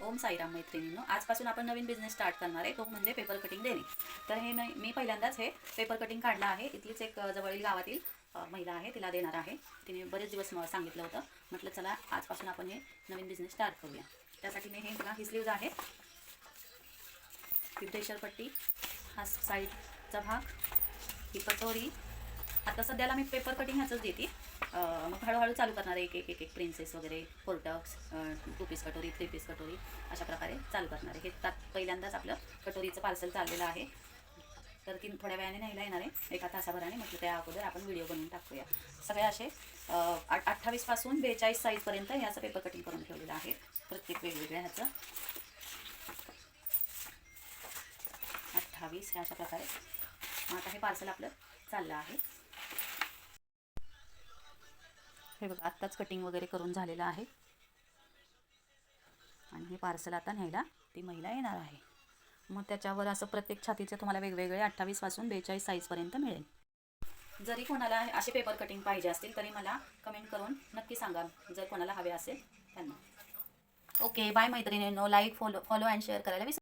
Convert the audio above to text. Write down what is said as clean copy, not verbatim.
ओम साईराम मैत्रिणींनो, आजपासून आपण नवीन बिझनेस स्टार्ट करणार आहे, तो म्हणजे पेपर कटिंग देणे. तर हे मी पहिल्यांदाच हे पेपर कटिंग काढलं आहे. इथलीच एक जवळील गावातील महिला आहे, तिला देणार आहे. तिने बरेच दिवस सांगितलं होतं. म्हटलं चला आजपासून आपण हे नवीन बिझनेस स्टार्ट करूया. त्यासाठी मी हे बघा, ही स्लीव्ज आहे, ही प्रेशर पट्टी, हा साईडचा भाग, ही कटोरी. आता सध्याला मी पेपर कटिंग ह्याचंच देते. मग हळूहळू चालू करणार आहे, एक एक एक प्रिन्सेस वगैरे, 4 टक्स, 2 पीस कटोरी, 3 पीस कटोरी, अशा प्रकारे चालू करणार आहे. हे पहिल्यांदाच आपलं कटोरीचं पार्सल चाललेलं आहे. तर ती थोड्या वेळाने न्यायला येणार आहे, एका तासाभराने. म्हटलं त्या अगोदर आपण व्हिडिओ बनवून टाकूया. सगळे असे 28 पासून 42 साईजपर्यंत हे असं पेपर कटिंग करून ठेवलेलं आहे, प्रत्येक वेगवेगळ्या ह्याचं. 28 हे अशा प्रकारे. आता हे पार्सल आपलं चाललं आहे. हे बघा, आत्ताच कटिंग वगैरे करून झालेलं आहे आणि हे पार्सल आता न्यायला ती महिला येणार आहे. मग त्याच्यावर असं प्रत्येक छातीचे तुम्हाला वेगवेगळे 28 पासून 42 साईजपर्यंत मिळेल. जरी कोणाला असे पेपर कटिंग पाहिजे असतील तरी मला कमेंट करून नक्की सांगा, जर कोणाला हवे असेल त्यांना. ओके, बाय मैत्रिणींनो. लाईक, फॉलो अँड शेअर करायला विसरू